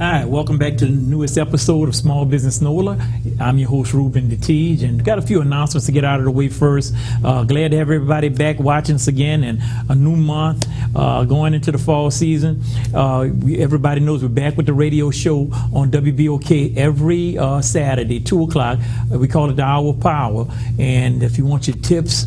Hi, welcome back to the newest episode of Small Business NOLA. I'm your host, Reuben, DeTiege, and got a few announcements to get out of the way first. Glad to have everybody back watching us again, and a new month going into the fall season. Everybody knows we're back with the radio show on WBOK every Saturday, 2 o'clock. We call it the Hour of Power, and if you want your tips,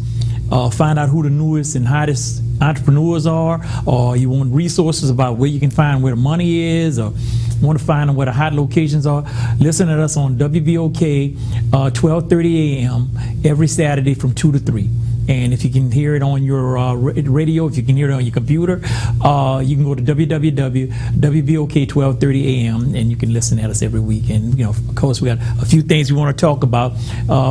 find out who the newest and hottest entrepreneurs are, or you want resources about where you can find where the money is, or want to find out where the hot locations are, listen to us on WBOK 12:30 a.m. every Saturday from 2 to 3. And if you can hear it on your radio, if you can hear it on your computer, you can go to WBOK 12:30 a.m. and you can listen at us every week. And of course, we got a few things we want to talk about.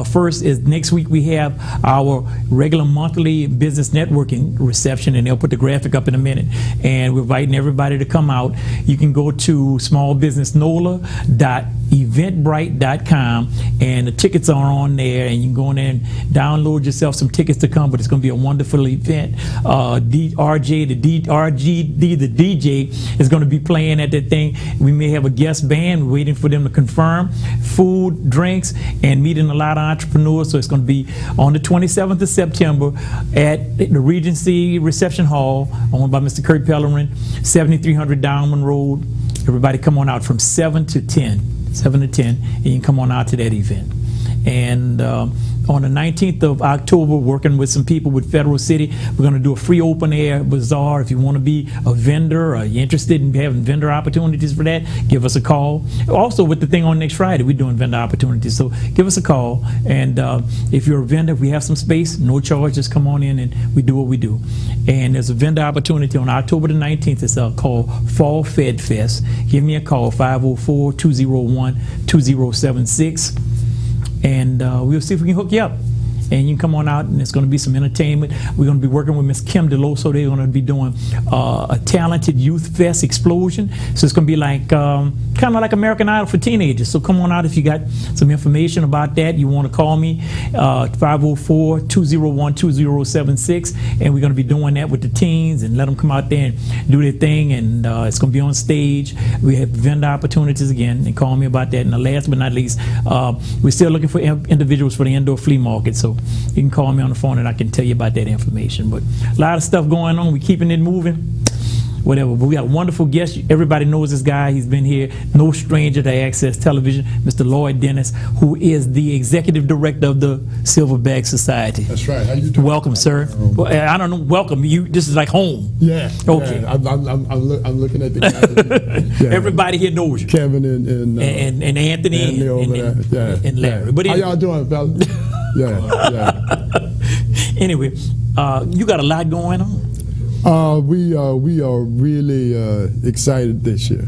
First is next week we have our regular monthly business networking reception, and they'll put the graphic up in a minute. And we're inviting everybody to come out. You can go to smallbusinessNOLA.eventbrite.com, and the tickets are on there, and you can go in there and download yourself some tickets to come. But it's going to be a wonderful event. The DJ is going to be playing at that thing. We may have a guest band. We're waiting for them to confirm. Food, drinks, and meeting a lot of entrepreneurs. So it's going to be on the 27th of September at the Regency Reception Hall, owned by Mr. Kurt Pellerin, 7300 Downman Road. Everybody come on out from 7 to 10, and you can come on out to that event. And on the 19th of October, working with some people with Federal City, we're going to do a free open air bazaar. If you want to be a vendor, or you're interested in having vendor opportunities for that, give us a call. Also, with the thing on next Friday, we're doing vendor opportunities, so give us a call. And if you're a vendor, if we have some space, no charge, just come on in and we do what we do. And there's a vendor opportunity on October the 19th. It's called Fall Fed Fest. Give me a call, 504-201-2076. And we'll see if we can hook you up. And you can come on out, and it's going to be some entertainment. We're going to be working with Miss Kim DeLoso. They're going to be doing a talented youth fest explosion. So it's going to be like kind of like American Idol for teenagers. So come on out if you got some information about that. You want to call me, 504-201-2076. And we're going to be doing that with the teens and let them come out there and do their thing. And it's going to be on stage. We have vendor opportunities again. And call me about that. And last but not least, we're still looking for individuals for the indoor flea market. So you can call me on the phone and I can tell you about that information. But a lot of stuff going on. We're keeping it moving. Whatever. But we got a wonderful guest. Everybody knows this guy. He's been here. No stranger to Access Television. Mr. Lloyd Dennis, who is the executive director of the Silverback Society. That's right. How you doing? Welcome, sir. Well, I don't know. Welcome. You. This is like home. Yeah. Okay. Yeah. I'm looking at the guys. Yeah. Everybody here knows you. Kevin and Anthony and Larry. But anyway. How y'all doing, fellas? Yeah. Anyway, you got a lot going on. We are really excited this year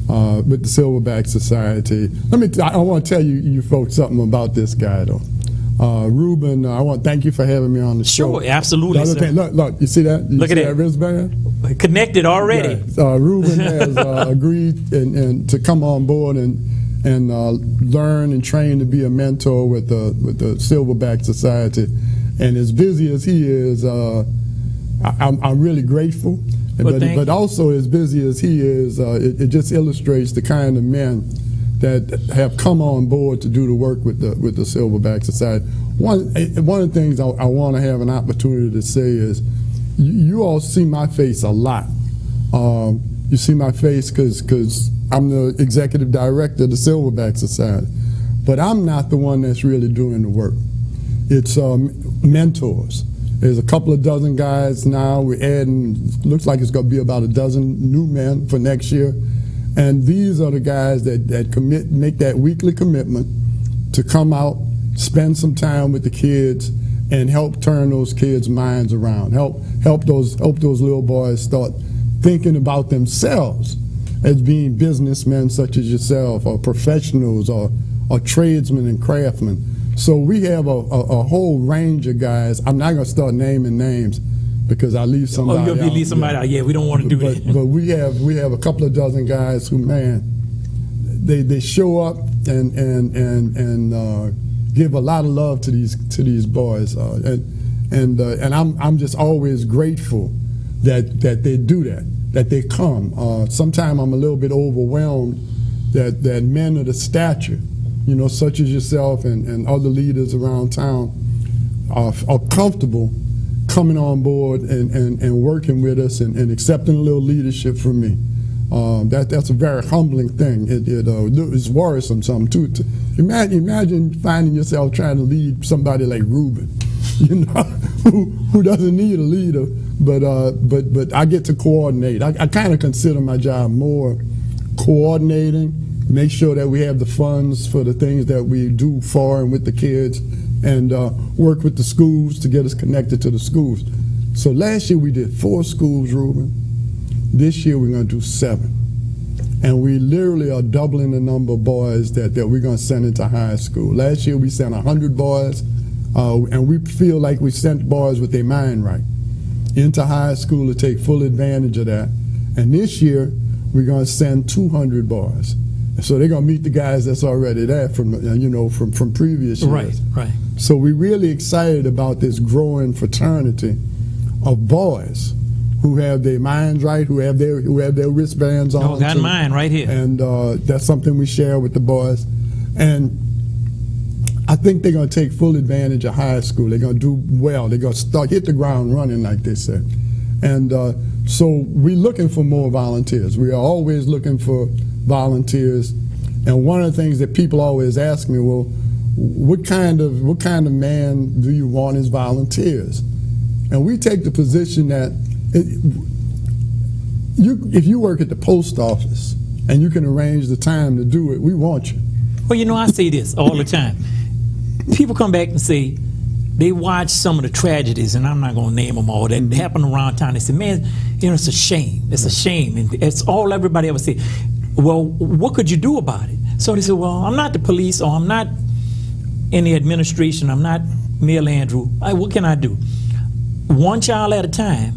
with the Silverback Society. I want to tell you folks something about this guy though. Reuben, I want to thank you for having me on the show. Sure, absolutely, sir. Look, you see that? Look at that wristband? Connected already. Yeah. Reuben has agreed and to come on board and learn and train to be a mentor with the Silverback Society. And as busy as he is, I'm really grateful. But also as busy as he is, it just illustrates the kind of men that have come on board to do the work with the Silverback Society. One of the things I want to have an opportunity to say is, you all see my face a lot. You see my face because I'm the executive director of the Silverback Society, but I'm not the one that's really doing the work. It's mentors. There's a couple of dozen guys now. We're adding, looks like it's going to be about a dozen new men for next year. And these are the guys that make that weekly commitment to come out, spend some time with the kids, and help turn those kids' minds around. Help those little boys start thinking about themselves as being businessmen such as yourself, or professionals, or tradesmen and craftsmen. So we have a whole range of guys. I'm not going to start naming names because I leave somebody out. You leave somebody out. Yeah, we don't want to do that. But we have a couple of dozen guys who, man, they show up and give a lot of love to these boys, and I'm just always grateful that they do that they come. Sometimes I'm a little bit overwhelmed that men of the stature, you know, such as yourself and other leaders around town are comfortable coming on board and working with us and accepting a little leadership from me. That's a very humbling thing. It's worrisome something too. Imagine finding yourself trying to lead somebody like Reuben, you know, who doesn't need a leader, but I get to coordinate. I kind of consider my job more coordinating, make sure that we have the funds for the things that we do for and with the kids, and work with the schools to get us connected to the schools. So last year we did 4 schools, Reuben. This year we're going to do 7. And we literally are doubling the number of boys that we're going to send into high school. Last year we sent 100 boys, and we feel like we sent boys with their mind right into high school to take full advantage of that. And this year we're going to send 200 boys. And so they're going to meet the guys that's already there from previous years. Right. So we're really excited about this growing fraternity of boys who have their minds right, who have their wristbands on. Oh, got mine right here. And that's something we share with the boys. And I think they're going to take full advantage of high school. They're going to do well. They're going to hit the ground running, like they say. And so we're looking for more volunteers. We are always looking for volunteers. And one of the things that people always ask me, well, what kind of man do you want as volunteers? And we take the position that if you work at the post office and you can arrange the time to do it, we want you. Well, you know, I say this all the time. People come back and say they watch some of the tragedies, and I'm not going to name them all, that happen around town. They say, man, you know, it's a shame. It's a shame. And it's all everybody ever say. Well, what could you do about it? So they say, well, I'm not the police, or I'm not in the administration. I'm not Mayor Andrew. What can I do? One child at a time,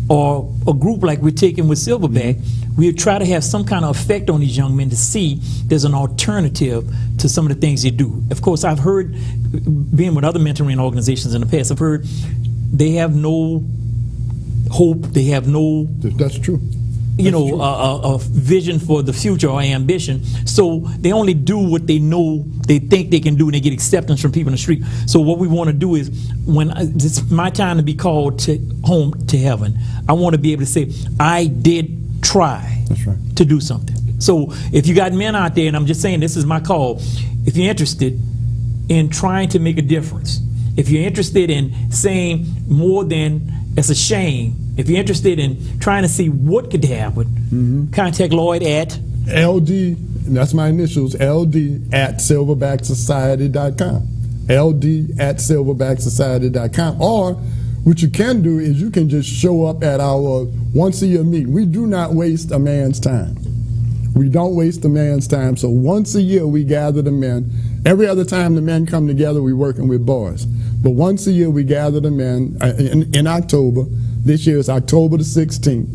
or a group like we're taking with Silverback, we try to have some kind of effect on these young men to see there's an alternative to some of the things they do. Of course, I've heard, being with other mentoring organizations in the past, I've heard they have no hope, they have no... That's true. You know, a vision for the future or ambition. So they only do what they know, they think they can do, and they get acceptance from people in the street. So what we want to do is, when it's my time to be called to home to heaven, I want to be able to say, I did try to do something. So if you got men out there, and I'm just saying this is my call, if you're interested in trying to make a difference, if you're interested in saying more than it's a shame, if you're interested in trying to see what could happen, contact Lloyd at LD, and that's my initials, LD at silverbacksociety.com. LD at silverbacksociety.com. Or what you can do is you can just show up at our once-a-year meeting. We do not waste a man's time. We don't waste a man's time. So once a year we gather the men. Every other time the men come together, we're working with boys. But once a year we gather the men in October. This year is October the 16th.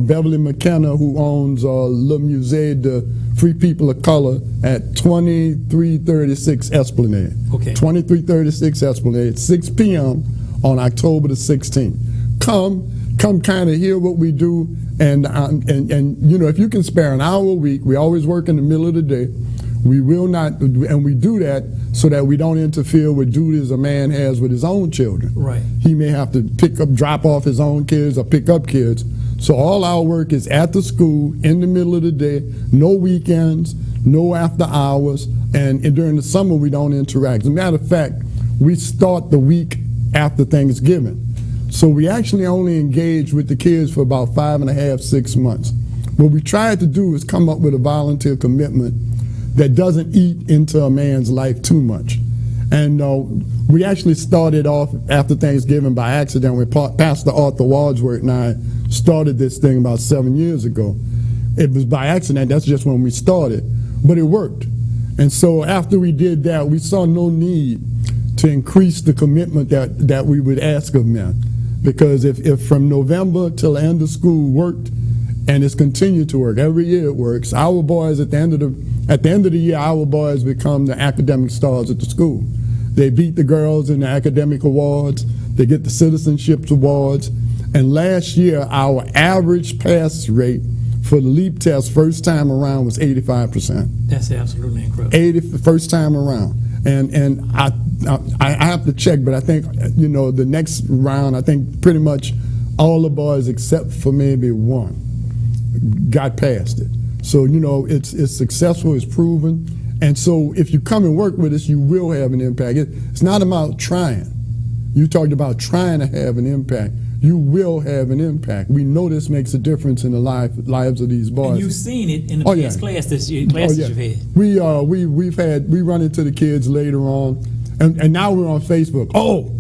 Beverly McKenna, who owns Le Musée de Free People of Color at 2336 Esplanade. Okay. 2336 Esplanade, 6 p.m. on October the 16th. Come kind of hear what we do, and you know, if you can spare an hour a week, we always work in the middle of the day. We will not, and we do that so that we don't interfere with duties a man has with his own children. Right. He may have to drop off his own kids or pick up kids. So all our work is at the school, in the middle of the day, no weekends, no after hours, and during the summer we don't interact. As a matter of fact, we start the week after Thanksgiving. So we actually only engage with the kids for about 5.5, 6 months. What we tried to do is come up with a volunteer commitment that doesn't eat into a man's life too much. And we actually started off after Thanksgiving by accident when Pastor Arthur Wadsworth and I started this thing about 7 years ago. It was by accident, that's just when we started, but it worked. And so after we did that, we saw no need to increase the commitment that we would ask of men. Because if from November till the end of school worked, and it's continued to work, every year it works, our boys at the end of the year, our boys become the academic stars at the school. They beat the girls in the academic awards, they get the citizenship awards, and last year our average pass rate for the LEAP test first time around was 85%. That's absolutely incredible. 80 first time around. And I have to check, but I think, the next round, I think pretty much all the boys except for maybe one got past it. So, it's successful, it's proven. And so if you come and work with us, you will have an impact. It's not about trying. You talked about trying to have an impact. You will have an impact. We know this makes a difference in the lives of these boys. And you've seen it in the past classes you've had. We run into the kids later on, and now we're on Facebook. Oh,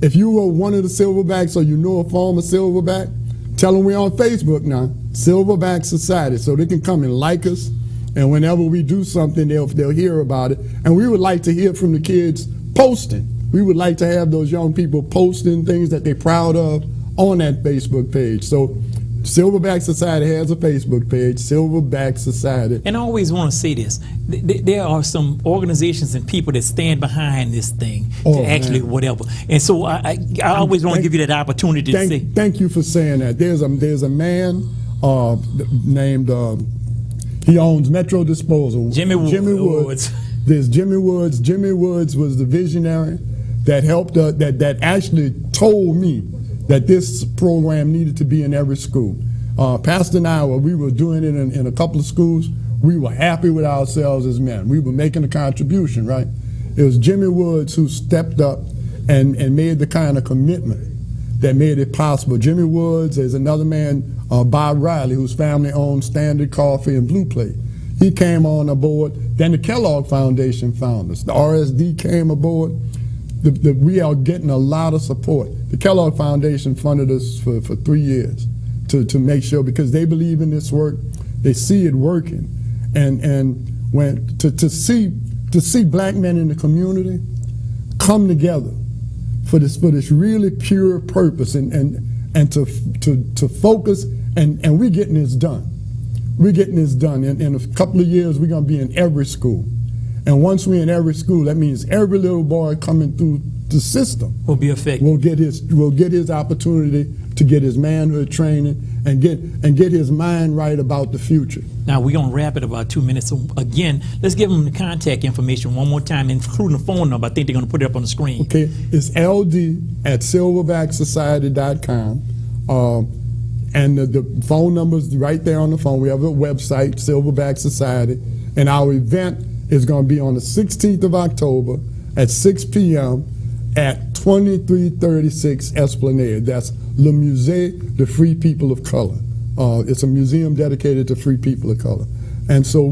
if you were one of the Silverbacks or you know a former Silverback, tell them we're on Facebook now, Silverback Society, so they can come and like us. And whenever we do something, they'll hear about it. And we would like to hear from the kids posting. We would like to have those young people posting things that they're proud of on that Facebook page. So Silverback Society has a Facebook page, Silverback Society. And I always want to say this. There are some organizations and people that stand behind this thing whatever. And so I always want to give you that opportunity to say. Thank you for saying that. There's a man named, he owns Metro Disposal. Jimmy Woods. There's Jimmy Woods. Jimmy Woods was the visionary that helped, that actually told me that this program needed to be in every school. Pastor and I, we were doing it in a couple of schools. We were happy with ourselves as men. We were making a contribution, right? It was Jimmy Woods who stepped up and made the kind of commitment that made it possible. Jimmy Woods, there's another man, Bob Riley, whose family owned Standard Coffee and Blue Plate. He came on aboard. Then the Kellogg Foundation found us. The RSD came aboard. We are getting a lot of support. The Kellogg Foundation funded us for 3 years to make sure, because they believe in this work, they see it working, and when to see black men in the community come together for this really pure purpose and to focus, and we're getting this done. We're getting this done. In a couple of years, we're going to be in every school. And once we're in every school, that means every little boy coming through the system will be affected. Will get his opportunity to get his manhood training and get his mind right about the future. Now we're gonna wrap it about 2 minutes. So again, let's give them the contact information one more time, including the phone number. I think they're gonna put it up on the screen. Okay, it's ld@silverbacksociety.com. And the phone number's right there on the phone. We have a website, Silverback Society, and our event is going to be on the 16th of October at 6 p.m. at 2336 Esplanade. That's Le Musée de Free People of Color. It's a museum dedicated to free people of color. And so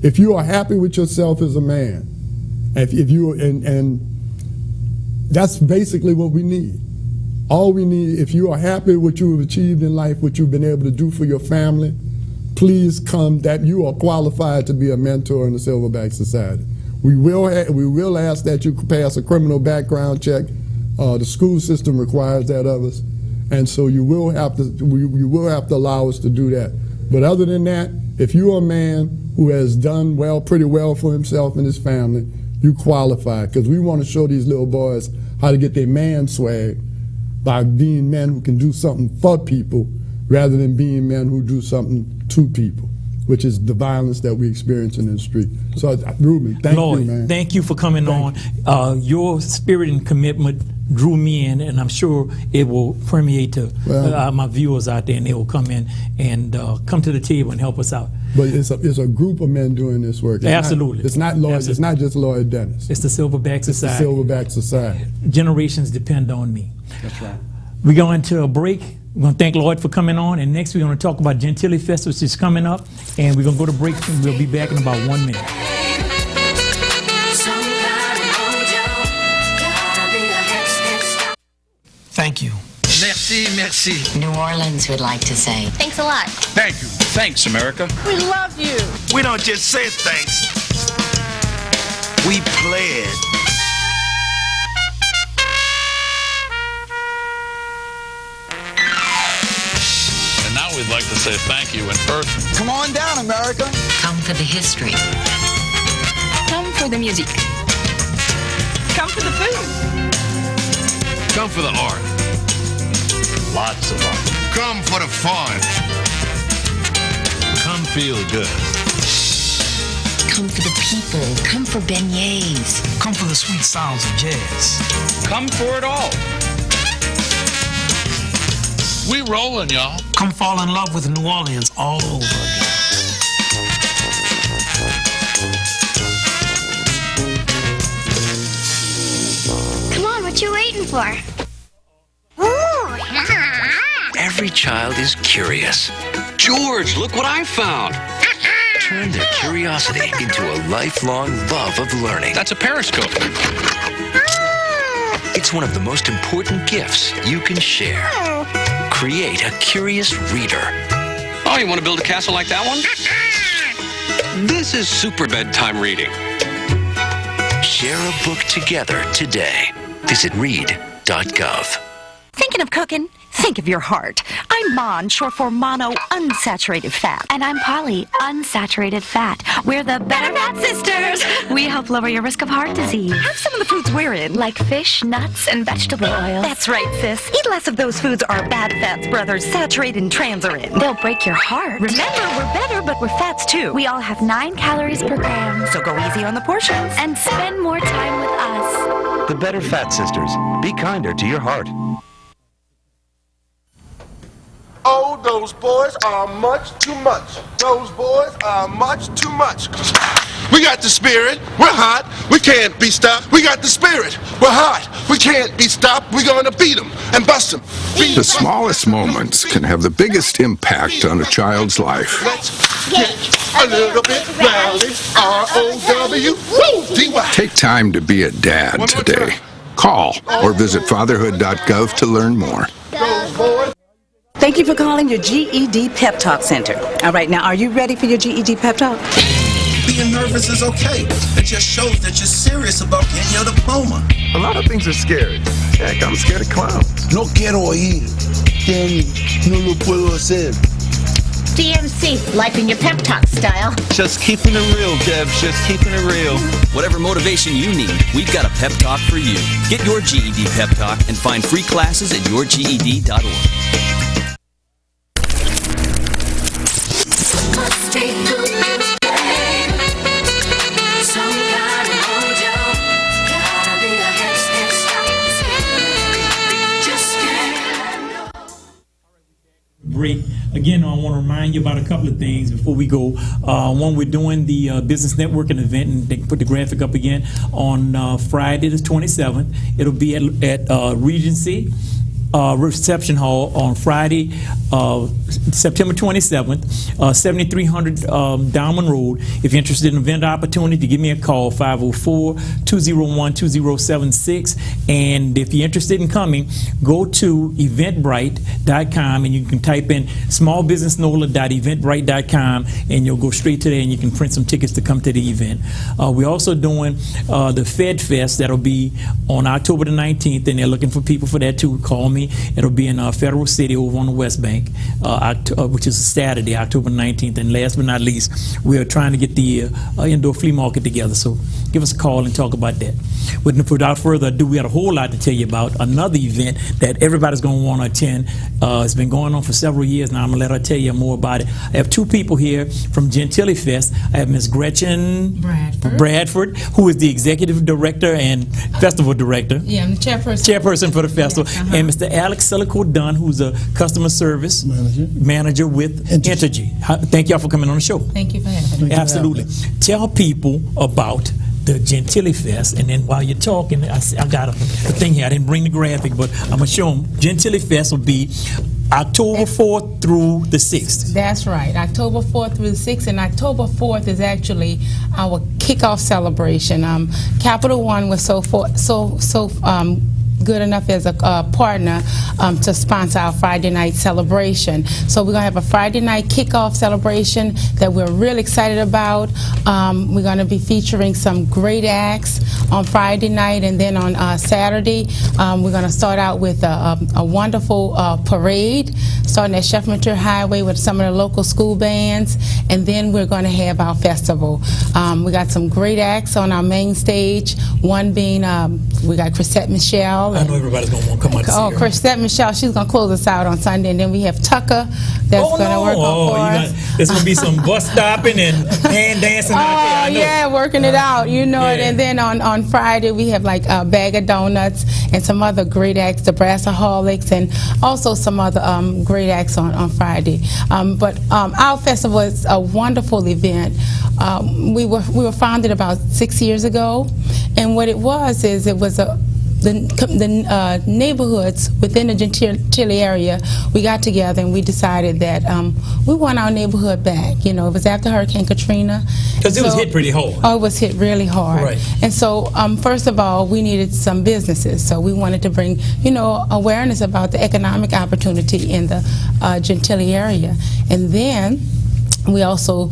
if you are happy with yourself as a man, and that's basically what we need. All we need, if you are happy with what you have achieved in life, what you've been able to do for your family, please come, that you are qualified to be a mentor in the Silverback Society. We will ask that you pass a criminal background check. The school system requires that of us, and so you will have to allow us to do that. But other than that, if you are a man who has done pretty well for himself and his family, you qualify, because we want to show these little boys how to get their man swag by being men who can do something for people rather than being men who do something to people, which is the violence that we experience in the street. So, Reuben, thank Lloyd, you, man. Thank you for coming on. Your spirit and commitment drew me in, and I'm sure it will permeate to my viewers out there, and they will come in and come to the table and help us out. But it's a group of men doing this work. Absolutely. It's not Lloyd. It's not just Lloyd Dennis. It's the Silverback Society. It's the Silverback Society. Generations depend on me. That's right. We're going to a break. We're going to thank Lloyd for coming on, and next we're going to talk about Gentilly Fest, which is coming up, and we're going to go to break, and we'll be back in about 1 minute. Thank you. Merci, merci. New Orleans would like to say, Thanks a lot. Thank you. Thanks, America. We love you. We don't just say thanks. We play it. And now we'd like to say thank you in person. Come on down, America. come for the history. Come for the music. Come for the food. Come for the art. Lots of art. Come for the fun. Come feel good. Come for the people. Come for beignets. Come for the sweet sounds of jazz. Come for it all. We rolling, y'all. Come fall in love with New Orleans all over again. Come on, what you waiting for? Every child is curious. George, look what I found. Turn their curiosity into a lifelong love of learning. That's a periscope. It's one of the most important gifts you can share. Create a curious reader. Oh, you want to build a castle like that one? This is super bedtime reading. Share a book together today. Visit read.gov. Thinking of cooking? Think of your heart. I'm Mon, short for mono unsaturated fat. And I'm Polly, unsaturated fat. We're the Better Fat Sisters. We help lower your risk of heart disease. Have some of the foods we're in. Like fish, nuts, and vegetable oils. That's right, sis. Eat less of those foods our bad fats brothers, saturated and trans, are in. They'll break your heart. Remember, we're better, but we're fats too. We all have 9 calories per gram. So go easy on the portions. And spend more time with us. The Better Fat Sisters. Be kinder to your heart. Oh, those boys are much too much. Those boys are much too much. We got the spirit. We're hot. We can't be stopped. We got the spirit. We're hot. We can't be stopped. We're going to beat them and bust them. The smallest moments can have the biggest impact on a child's life. Let's get a little bit rowdy. R-O-W-D-Y. Take time to be a dad today. Call or visit fatherhood.gov to learn more. Those boys. Thank you for calling your GED Pep Talk Center. All right, now, are you ready for your GED Pep Talk? Being nervous is okay. It just shows that you're serious about getting your diploma. A lot of things are scary. Heck, I'm scared of clowns. No quiero oír. No lo puedo hacer. DMC, life in your pep talk style. Just keeping it real, Debs. Just keeping it real. Whatever motivation you need, we've got a pep talk for you. Get your GED pep talk and find free classes at yourged.org. Break. Again, I want to remind you about a couple of things before we go. One, we're doing the business networking event, and they can put the graphic up again on Friday the 27th. It'll be at Regency Reception Hall on Friday, September 27th, 7300 Diamond Road. If you're interested in an event opportunity, give me a call, 504-201-2076. And if you're interested in coming, go to eventbrite.com and you can type in smallbusinessNOLA.eventbrite.com and you'll go straight to there and you can print some tickets to come to the event. We're also doing the Fed Fest. That'll be on October the 19th, and they're looking for people for that too. Call me. It'll be in Federal City over on the West Bank, which is Saturday, October 19th. And last but not least, we're trying to get the indoor flea market together. So give us a call and talk about that. Without further ado, we got a whole lot to tell you about another event that everybody's going to want to attend. It's been going on for several years now. I'm going to let her tell you more about it. I have two people here from Gentilly Fest. I have Miss Gretchen Bradford, who is the executive director and festival director. Yeah, I'm the chairperson for the festival. Yes, and Mr. Selico Dunn, who's a customer service manager with Entergy. Thank y'all for coming on the show. Thank you for having me. Absolutely. Tell people about the Gentilly Fest, and then while you're talking, I got a thing here. I didn't bring the graphic, but I'm going to show them. Gentilly Fest will be October 4th through the 6th. That's right, October 4th through the 6th, and October 4th is actually our kickoff celebration. Capital One was so good enough as a partner to sponsor our Friday night celebration. So we're going to have a Friday night kickoff celebration that we're really excited about. We're going to be featuring some great acts on Friday night, and then on Saturday, we're going to start out with a wonderful parade, starting at Sheffield Highway with some of the local school bands, and then we're going to have our festival. We got some great acts on our main stage, one being, we got Chrisette Michelle. I know everybody's going to want to come out to see her. Chrisette Michelle, she's going to close us out on Sunday, and then we have Tucker that's going to work on for us. There's going to be some bus stopping and hand dancing out there. I know. Yeah, working it out, you know it. And then on Friday, we have like a bag of donuts and some other great acts, the Brassaholics, and also some other great acts on Friday. But our festival is a wonderful event. We were founded about 6 years ago, and what it was is it was the neighborhoods within the Gentilly area. We got together and we decided that we want our neighborhood back. You know, it was after Hurricane Katrina. Because it was hit pretty hard. Oh, it was hit really hard. Right. And so, first of all, we needed some businesses. So we wanted to bring, awareness about the economic opportunity in the Gentilly area. And then we also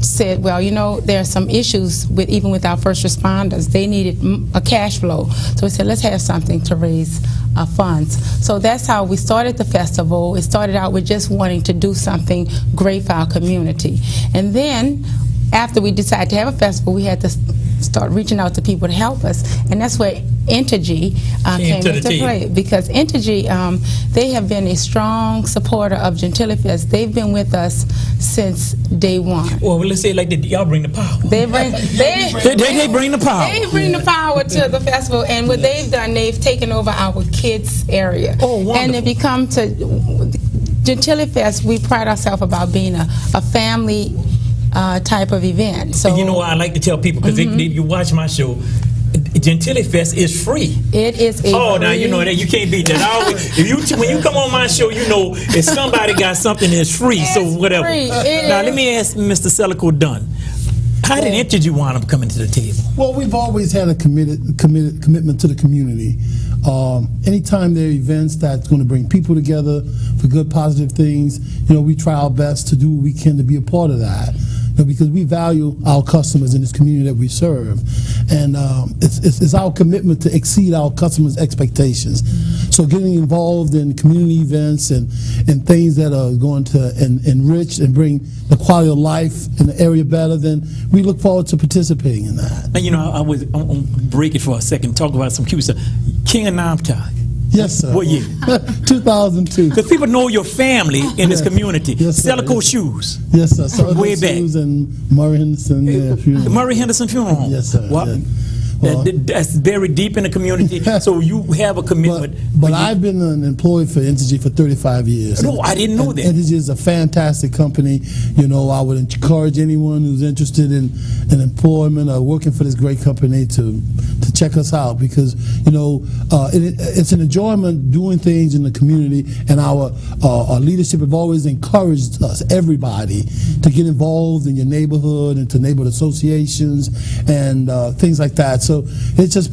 said, well, there are some issues even with our first responders. They needed a cash flow. So we said, let's have something to raise funds. So that's how we started the festival. It started out with just wanting to do something great for our community. And then after we decided to have a festival, we had to start reaching out to people to help us. And that's where DeTiege came into play, because DeTiege, they have been a strong supporter of Gentilly Fest. They've been with us since day one. Well, let's say it like that. Y'all bring the power. They bring the power. They bring the power to the festival, and what they've done, they've taken over our kids area. Oh, wonderful. And if you come to Gentilly Fest, we pride ourselves about being a family type of event. So, and I like to tell people, because you watch my show, Gentilly Fest is free. It is a now you know that you can't beat that. When you come on my show, if somebody got something that's free, so whatever. Let me ask Mr. Selico Dunn. How did DeTiege wind up coming to the table? Well, we've always had a commitment to the community. Anytime there are events that's going to bring people together for good, positive things, we try our best to do what we can to be a part of that. Because we value our customers in this community that we serve, and it's our commitment to exceed our customers' expectations. So getting involved in community events and things that are going to enrich and bring the quality of life in the area better, then we look forward to participating in that. And I was on break it for a second, talk about some cute stuff. King of Namchi. Yes, sir. What year? 2002. Because people know your family in this community. Yes, sir. Selico Shoes. Yes, sir. From way back. Shoes and Murray Henderson Funeral. Murray Henderson Funeral Home. Yes, sir. Well, that's very deep in the community. So you have a commitment. But I've been an employee for DeTiege for 35 years. No, I didn't know that. DeTiege is a fantastic company. I would encourage anyone who's interested in employment or working for this great company to check us out, because it's an enjoyment doing things in the community, and our leadership have always encouraged us, everybody, to get involved in your neighborhood and to neighborhood associations and things like that. So it's just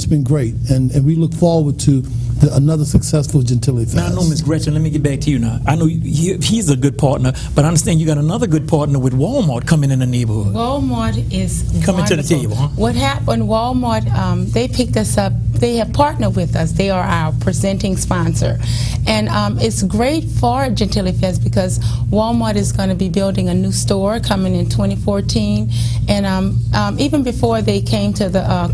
been great, and we look forward to another successful Gentilly Fest. Now, I know, Ms. Gretchen, let me get back to you now. I know he's a good partner, but I understand you got another good partner with Walmart coming in the neighborhood. Walmart is coming to the table, huh? What happened, Walmart, they picked us up. They have partnered with us. They are our presenting sponsor. And it's great for Gentilly Fest because Walmart is going to be building a new store coming in 2014. And even before they came to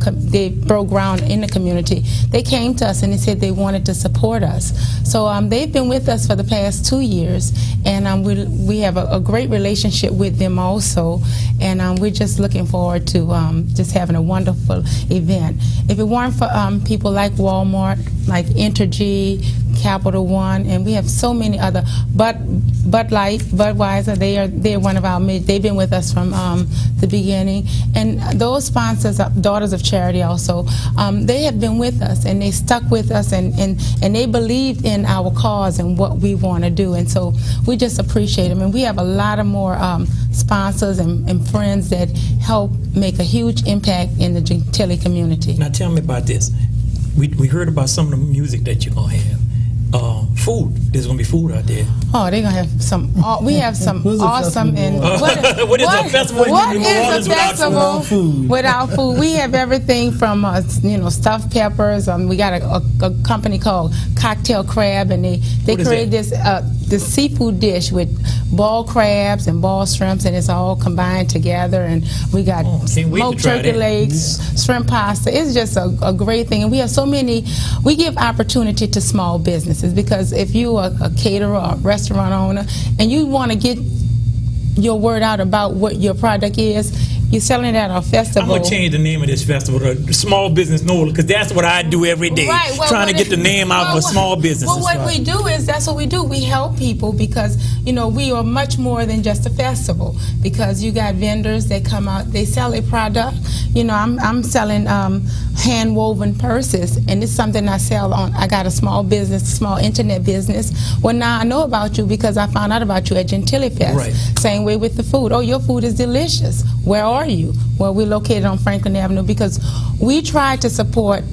they broke ground in the community, they came to us and they said they wanted to support us. So they've been with us for the past 2 years, and we have a great relationship with them also. And we're just looking forward to just having a wonderful event. If it weren't for people like Walmart, like Entergy, Capital One, and we have so many other, Bud Light, Budweiser, they're one of our, they've been with us from the beginning. And those sponsors, Daughters of Charity also, they have been with us, and they stuck with us, and they believed in our cause and what we want to do. And so we just appreciate them. And we have a lot of more sponsors and friends that help make a huge impact in the Gentilly community. Now tell me about this. We heard about some of the music that you're going to have. food. There's gonna be food out there. Oh, they're gonna have some. We have some awesome and what is a festival? What is a festival without food? We have everything from stuffed peppers. We got a company called Cocktail Crab, and they create this seafood dish with boiled crabs and boiled shrimps, and it's all combined together. And we got smoked turkey legs, shrimp pasta. It's just a great thing, and we have so many. We give opportunity to small businesses, because if you are a caterer or a restaurant owner and you want to get your word out about what your product is, you're selling it at our festival. I'm going to change the name of this festival to Small Business NOLA, because that's what I do every day, trying to get the name out of a small business. Well, what we do is, that's what we do. We help people, because, we are much more than just a festival, because you got vendors that come out, they sell a product. I'm selling hand-woven purses, and it's something I sell on. I got a small internet business. Well, now I know about you because I found out about you at Gentilly Fest. Right. Same way with the food. Oh, your food is delicious. Where are you? Well, we're located on Franklin Avenue, because we try to support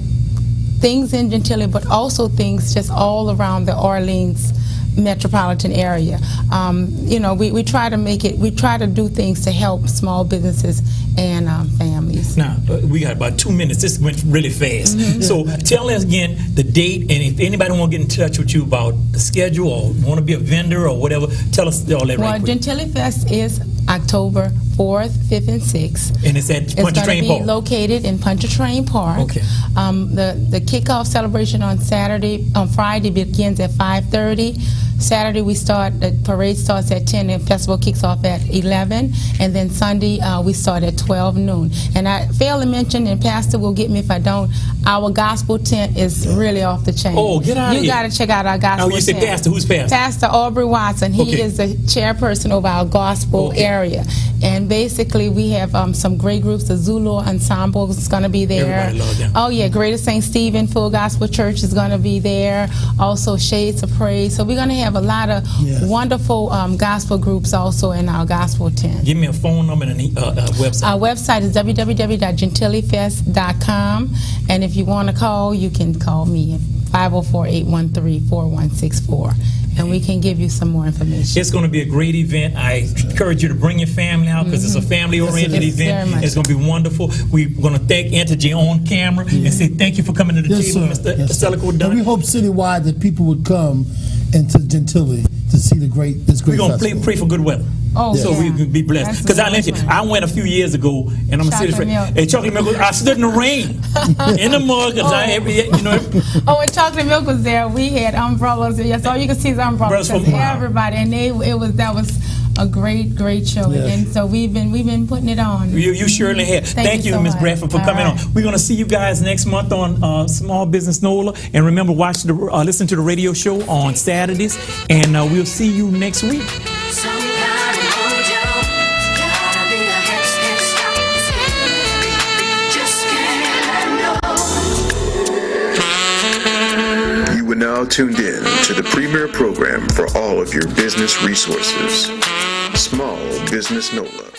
things in Gentilly, but also things just all around the Orleans metropolitan area. We try to make it. We try to do things to help small businesses and families. Now, we got about 2 minutes. This went really fast. Mm-hmm. So tell us again the date, and if anybody want to get in touch with you about the schedule or want to be a vendor or whatever, tell us all that right quick. Gentilly Fest is October 4th, 5th, and 6th. And it's at Pontchartrain Park. It's going to be located in Pontchartrain Park. Okay. The kickoff celebration on Friday begins at 5:30. Saturday the parade starts at 10 and festival kicks off at 11, and then Sunday we start at 12 noon. And I failed to mention, and Pastor will get me if I don't, our gospel tent is really off the chain. Oh, get out of here. You got to check out our gospel tent. You say Pastor, who's Pastor? Pastor Aubrey Watson. He is the chairperson of our gospel area. And basically we have some great groups. The Zulu Ensemble is going to be there. Everybody loves them. Oh yeah, Greater St. Stephen Full Gospel Church is going to be there. Also Shades of Praise. So we're going to have a lot of wonderful gospel groups also in our gospel tent. Give me a phone number and a website. Our website is www.gentillyfest.com, and if you want to call, you can call me at 504-813-4164. And we can give you some more information. It's going to be a great event. I encourage you to bring your family out, because it's a family-oriented event. It's going to be wonderful. We're going to thank DeTiege on camera and say thank you for coming to the table, Mr. Selico Dunn. And we hope citywide that people would come into Gentilly to see this great We're going festival. to pray for good weather. So we can be blessed. Because I went a few years ago, and I'm going to say this, chocolate milk. I stood in the rain in the mud. When chocolate milk was there, we had umbrellas. Yes, all you can see is umbrellas. Everybody, and that was a great show. Yes. And so we've been putting it on. You surely have. Thank you, so Ms. much. Bradford, for coming on. We're going to see you guys next month on Small Business NOLA. And remember, listen to the radio show on Saturdays. And we'll see you next week. You are now tuned in to the premier program for all of your business resources. Small Business NOLA.